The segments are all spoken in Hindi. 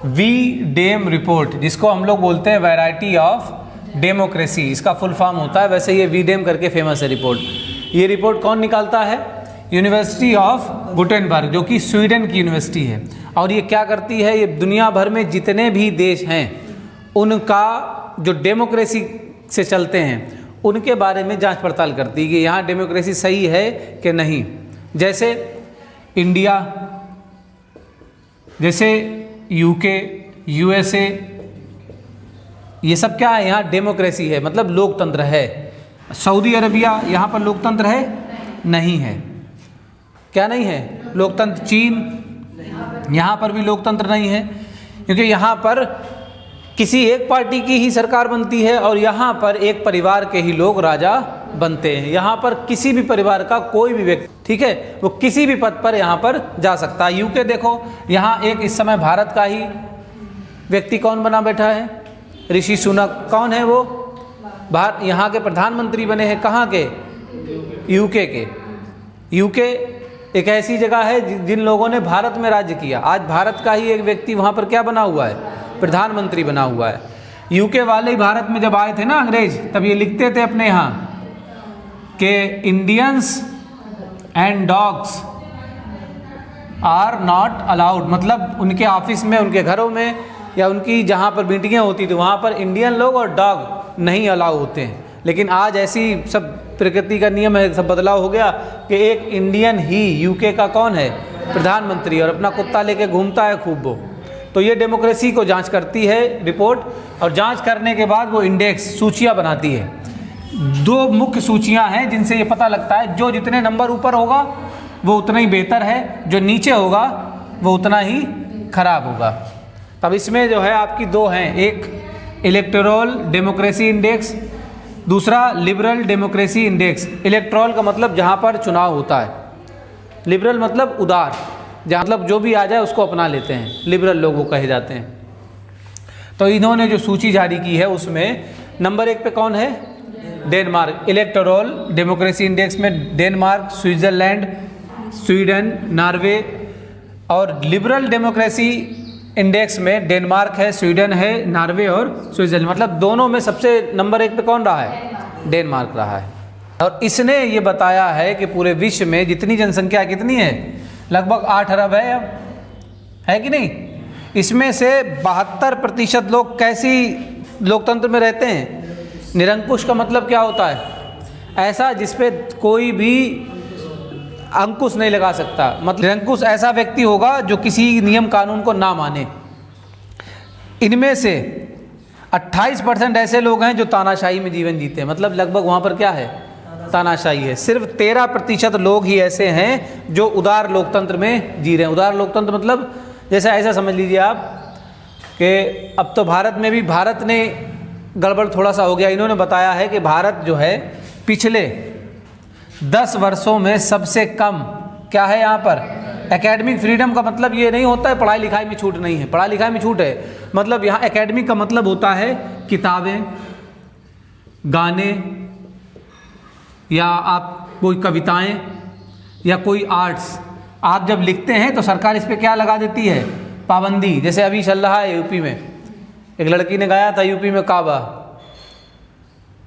वी-डेम रिपोर्ट, जिसको हम लोग बोलते हैं वैरायटी ऑफ डेमोक्रेसी, इसका फुल फॉर्म होता है। वैसे ये वी-डेम करके फेमस है रिपोर्ट। ये रिपोर्ट कौन निकालता है? यूनिवर्सिटी ऑफ गुटेनबर्ग, जो कि स्वीडन की यूनिवर्सिटी है। और ये क्या करती है? ये दुनिया भर में जितने भी देश हैं उनका जो डेमोक्रेसी से चलते हैं उनके बारे में जांच पड़ताल करती है कि यहाँ डेमोक्रेसी सही है कि नहीं। जैसे इंडिया, जैसे यूके, यूएसए, ये सब क्या है? यहाँ डेमोक्रेसी है, मतलब लोकतंत्र है। सऊदी अरबिया, यहाँ पर लोकतंत्र है? नहीं है। क्या नहीं है? लोकतंत्र। चीन, यहाँ पर भी लोकतंत्र नहीं है, क्योंकि यहाँ पर किसी एक पार्टी की ही सरकार बनती है और यहाँ पर एक परिवार के ही लोग राजा बनते हैं। यहाँ पर किसी भी परिवार का कोई भी व्यक्ति, ठीक है, वो किसी भी पद पर यहाँ पर जा सकता है। यूके देखो, यहाँ एक इस समय भारत का ही व्यक्ति कौन बना बैठा है? ऋषि सुनक। कौन है वो? यहाँ के प्रधानमंत्री बने हैं। कहाँ के? यूके के। यूके एक ऐसी जगह है जिन लोगों ने भारत में राज्य किया। आज भारत का ही एक व्यक्ति वहाँ पर क्या बना हुआ है? प्रधानमंत्री बना हुआ है। यूके वाले ही भारत में जब आए थे ना अंग्रेज, तब ये लिखते थे अपने यहाँ कि Indians and dogs are not allowed, मतलब उनके ऑफिस में, उनके घरों में या उनकी जहाँ पर मीटिंगें होती थी वहाँ पर इंडियन लोग और डॉग नहीं अलाउ होते हैं। लेकिन आज ऐसी सब प्रकृति का नियम है, सब बदलाव हो गया कि एक इंडियन ही यूके का कौन है? प्रधानमंत्री, और अपना कुत्ता लेके घूमता है खूब वो। तो ये डेमोक्रेसी को जांच करती है रिपोर्ट, और जांच करने के बाद वो इंडेक्स, सूचियाँ बनाती है। दो मुख्य सूचियाँ हैं जिनसे ये पता लगता है, जो जितने नंबर ऊपर होगा वो उतना ही बेहतर है, जो नीचे होगा वो उतना ही खराब होगा। तब इसमें जो है आपकी दो हैं, एक इलेक्टोरल डेमोक्रेसी इंडेक्स, दूसरा लिबरल डेमोक्रेसी इंडेक्स। इलेक्टोरल का मतलब जहाँ पर चुनाव होता है, लिबरल मतलब उदार, जहाँ मतलब जो भी आ जाए उसको अपना लेते हैं, लिबरल लोग वो कहे जाते हैं। तो इन्होंने जो सूची जारी की है उसमें नंबर 1 पे कौन है? डेनमार्क। इलेक्टोरल डेमोक्रेसी इंडेक्स में डेनमार्क, स्विट्ज़रलैंड, स्वीडन, नॉर्वे, और लिबरल डेमोक्रेसी इंडेक्स में डेनमार्क है, स्वीडन है, नॉर्वे और स्विट्ज़रलैंड। मतलब दोनों में सबसे नंबर 1 पे कौन रहा है? डेनमार्क रहा है। और इसने ये बताया है कि पूरे विश्व में जितनी जनसंख्या कितनी है? लगभग 8 अरब है अब, है कि नहीं? इसमें से 72% लोग कैसी लोकतंत्र में रहते हैं? निरंकुश का मतलब क्या होता है? ऐसा जिसपे कोई भी अंकुश नहीं लगा सकता। मतलब निरंकुश ऐसा व्यक्ति होगा जो किसी नियम कानून को ना माने। इनमें से 28% ऐसे लोग हैं जो तानाशाही में जीवन जीते हैं। मतलब लगभग वहाँ पर क्या है? तानाशाही है। सिर्फ 13% लोग ही ऐसे हैं जो उदार लोकतंत्र में जी रहे हैं। उदार लोकतंत्र मतलब जैसे ऐसा समझ लीजिए आप कि अब तो भारत में भी, भारत ने गड़बड़ थोड़ा सा हो गया। इन्होंने बताया है कि भारत जो है पिछले 10 वर्षों में सबसे कम क्या है यहाँ पर? एकेडमिक फ्रीडम का मतलब ये नहीं होता है पढ़ाई लिखाई में छूट नहीं है, पढ़ाई लिखाई में छूट है। मतलब यहाँ एकेडमिक का मतलब होता है किताबें, गाने, या आप कोई कविताएं या कोई आर्ट्स आप जब लिखते हैं तो सरकार इस पर क्या लगा देती है? पाबंदी। जैसे अभी चल रहा है यूपी में, एक लड़की ने गाया था यूपी में काबा,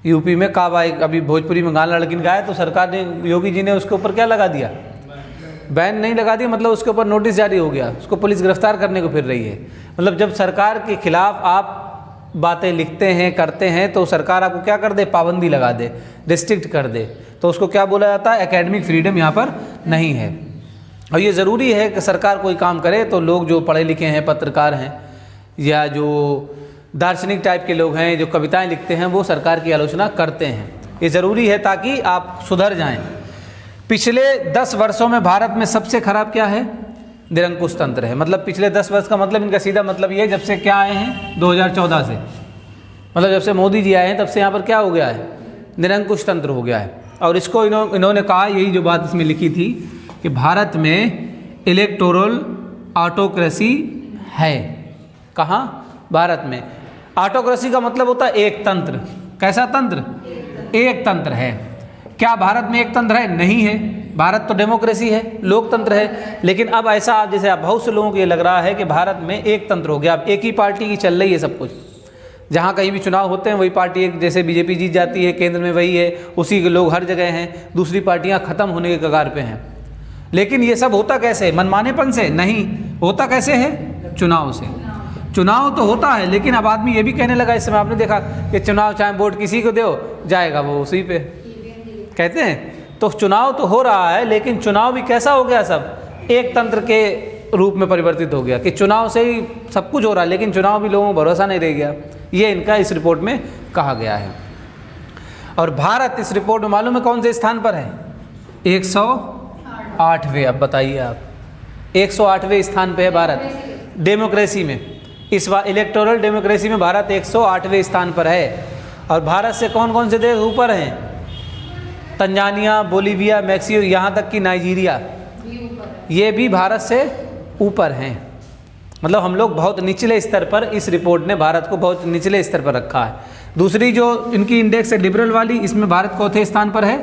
यूपी में काबा, एक अभी भोजपुरी में गाना लड़की ने गाया, तो सरकार ने, योगी जी ने उसके ऊपर क्या लगा दिया? बैन नहीं लगा दिया, मतलब उसके ऊपर नोटिस जारी हो गया, उसको पुलिस गिरफ्तार करने को फिर रही है। मतलब जब सरकार के खिलाफ आप बातें लिखते हैं, करते हैं, तो सरकार आपको क्या कर दे? पाबंदी लगा दे, रिस्ट्रिक्ट कर दे। तो उसको क्या बोला जाता है? एकेडमिक फ्रीडम यहाँ पर नहीं है। और ये ज़रूरी है कि सरकार कोई काम करे तो लोग जो पढ़े लिखे हैं, पत्रकार हैं, या जो दार्शनिक टाइप के लोग हैं, जो कविताएं लिखते हैं, वो सरकार की आलोचना करते हैं। ये ज़रूरी है ताकि आप सुधर जाएं। पिछले 10 वर्षों में भारत में सबसे खराब क्या है? निरंकुश तंत्र है। मतलब पिछले 10 वर्ष का मतलब इनका सीधा मतलब ये है, जब से क्या आए हैं? 2014 से, मतलब जब से मोदी जी आए हैं तब से यहाँ पर क्या हो गया है? निरंकुश तंत्र हो गया है। और इसको इन्होंने कहा, यही जो बात इसमें लिखी थी कि भारत में इलेक्टोरल ऑटोक्रेसी है। कहाँ? भारत में। ऑटोक्रेसी का मतलब होता है एक तंत्र। कैसा तंत्र? एक तंत्र है। क्या भारत में एक तंत्र है? नहीं है। भारत तो डेमोक्रेसी है, लोकतंत्र है, लेकिन अब ऐसा जैसे अब बहुत से लोगों को ये लग रहा है कि भारत में एक तंत्र हो गया, अब एक ही पार्टी की चल रही है सब कुछ। जहाँ कहीं भी चुनाव होते हैं वही पार्टी, एक जैसे बीजेपी जीत जाती है, केंद्र में वही है, उसी के लोग हर जगह हैं, दूसरी पार्टियाँ ख़त्म होने के कगार पे हैं। लेकिन ये सब होता कैसे? मनमानेपन से नहीं, होता कैसे है? चुनाव से। चुनाव तो होता है, लेकिन अब आदमी ये भी कहने लगा, इस समय आपने देखा कि चुनाव चाहे वोट किसी को दो, जाएगा वो उसी पे, कहते हैं। तो चुनाव तो हो रहा है, लेकिन चुनाव भी कैसा हो गया? सब एक तंत्र के रूप में परिवर्तित हो गया कि चुनाव से ही सब कुछ हो रहा है, लेकिन चुनाव भी लोगों को भरोसा नहीं रह गया। ये इनका इस रिपोर्ट में कहा गया है। और भारत इस रिपोर्ट में मालूम है कौन से स्थान पर है? 108वें। अब बताइए आप, 108वें स्थान पे है भारत डेमोक्रेसी में। इस बार इलेक्टोरल डेमोक्रेसी में भारत 108वें स्थान पर है। और भारत से कौन कौन से देश ऊपर हैं? तंजानिया, बोलीविया, मैक्सिको, यहाँ तक कि नाइजीरिया, ये भी भारत से ऊपर हैं। मतलब हम लोग बहुत निचले स्तर पर, इस रिपोर्ट ने भारत को बहुत निचले स्तर पर रखा है। दूसरी जो इनकी इंडेक्स है लिबरल वाली, इसमें भारत चौथे स्थान पर है,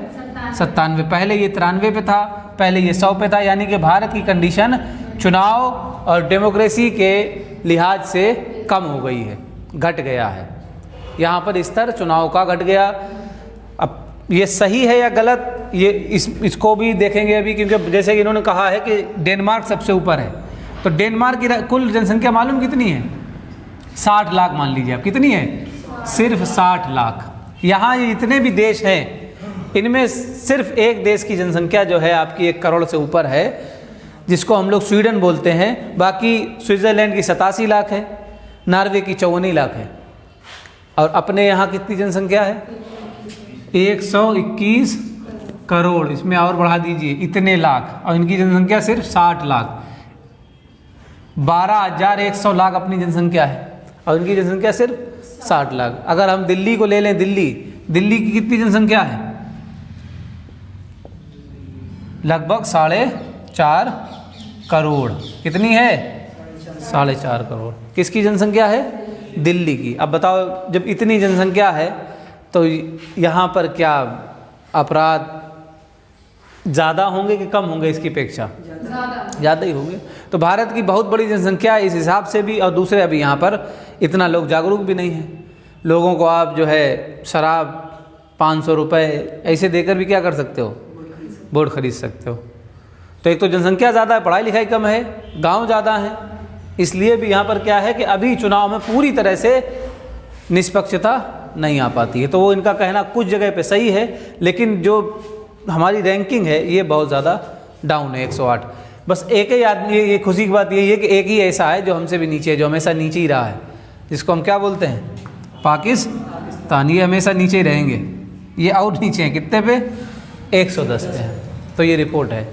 97। पहले ये 93 पे था, पहले ये 100 पे था। यानी कि भारत की कंडीशन चुनाव और डेमोक्रेसी के लिहाज से कम हो गई है, घट गया है। यहाँ पर स्तर चुनाव का घट गया। अब ये सही है या गलत, ये इसको भी देखेंगे अभी, क्योंकि जैसे कि इन्होंने कहा है कि डेनमार्क सबसे ऊपर है। तो डेनमार्क की कुल जनसंख्या मालूम कितनी है? 60 लाख मान लीजिए आप। कितनी है? सिर्फ 60 लाख। यहाँ ये इतने भी देश हैं, इनमें सिर्फ एक देश की जनसंख्या जो है आपकी 1 करोड़ से ऊपर है, जिसको हम लोग स्वीडन बोलते हैं। बाकी स्विट्ज़रलैंड की 87 लाख है, नॉर्वे की 54 लाख है। और अपने यहाँ कितनी जनसंख्या है? 121 करोड़। इसमें और बढ़ा दीजिए, इतने लाख। और इनकी जनसंख्या सिर्फ 60 लाख। 12,100 लाख अपनी जनसंख्या है, और इनकी जनसंख्या सिर्फ 60 लाख। अगर हम दिल्ली को ले लें, दिल्ली की कितनी जनसंख्या है? लगभग 4.5 करोड़। कितनी है? 4.5 करोड़। किसकी जनसंख्या है? दिल्ली की। अब बताओ, जब इतनी जनसंख्या है तो यहाँ पर क्या अपराध ज़्यादा होंगे कि कम होंगे? इसकी अपेक्षा ज़्यादा ही होंगे। तो भारत की बहुत बड़ी जनसंख्या इस हिसाब से भी, और दूसरे अभी यहाँ पर इतना लोग जागरूक भी नहीं हैं। लोगों को आप जो है शराब 500 रुपये ऐसे देकर भी क्या कर सकते हो? वोट खरीद सकते हो। तो एक तो जनसंख्या ज़्यादा है, पढ़ाई लिखाई कम है, गांव ज़्यादा है, इसलिए भी यहाँ पर क्या है कि अभी चुनाव में पूरी तरह से निष्पक्षता नहीं आ पाती है। तो वो इनका कहना कुछ जगह पे सही है, लेकिन जो हमारी रैंकिंग है ये बहुत ज़्यादा डाउन है, 108। बस एक ही आदमी, ये खुशी की बात यही है कि एक ही ऐसा है जो हमसे भी नीचे है, जो हमेशा नीचे ही रहा है, जिसको हम क्या बोलते हैं? पाकिस्तान। ये हमेशा नीचे ही रहेंगे, ये और नीचे हैं। कितने पे? 110 पे है। तो ये रिपोर्ट है,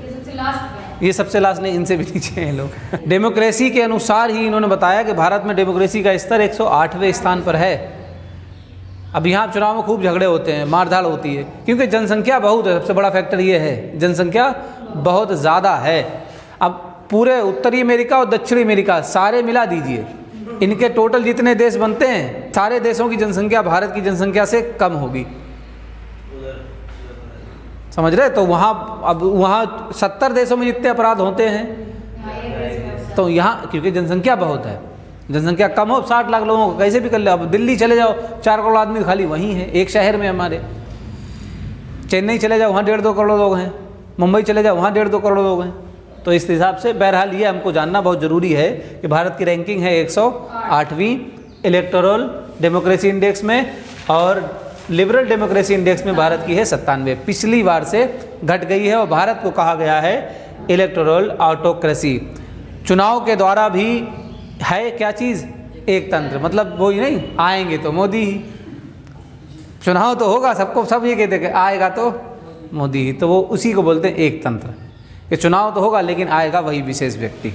ये सबसे लास्ट नहीं, इनसे भी नीचे हैं लोग। डेमोक्रेसी के अनुसार ही इन्होंने बताया कि भारत में डेमोक्रेसी का स्तर 108वें स्थान पर है। अब यहाँ चुनाव में खूब झगड़े होते हैं, मारधाड़ होती है, क्योंकि जनसंख्या बहुत है। सबसे बड़ा फैक्टर ये है, जनसंख्या बहुत ज़्यादा है। अब पूरे उत्तरी अमेरिका और दक्षिणी अमेरिका सारे मिला दीजिए, इनके टोटल जितने देश बनते हैं, सारे देशों की जनसंख्या भारत की जनसंख्या से कम होगी। समझ रहे? तो वहाँ 70 देशों में जितने अपराध होते हैं, तो यहाँ क्योंकि जनसंख्या बहुत है, जनसंख्या कम हो, 60 लाख लोगों को कैसे भी कर ले। अब दिल्ली चले जाओ, 4 करोड़ आदमी खाली वहीं है, एक शहर में हमारे। चेन्नई चले जाओ, वहाँ 1.5-2 करोड़ लोग हैं। मुंबई चले जाओ, वहाँ 1.5-2 करोड़ लोग हैं। तो इस हिसाब से बहरहाल ये हमको जानना बहुत ज़रूरी है कि भारत की रैंकिंग है 108वीं इलेक्टोरल डेमोक्रेसी इंडेक्स में, और लिबरल डेमोक्रेसी इंडेक्स में भारत की है 97। पिछली बार से घट गई है, और भारत को कहा गया है इलेक्टोरल ऑटोक्रेसी। चुनाव के द्वारा भी है क्या चीज़? एक तंत्र। मतलब वो ही नहीं, आएंगे तो मोदी ही, चुनाव तो होगा, सबको सब ये कहते हैं आएगा तो मोदी ही, तो वो उसी को बोलते हैं एक तंत्र, कि चुनाव तो होगा लेकिन आएगा वही विशेष व्यक्ति।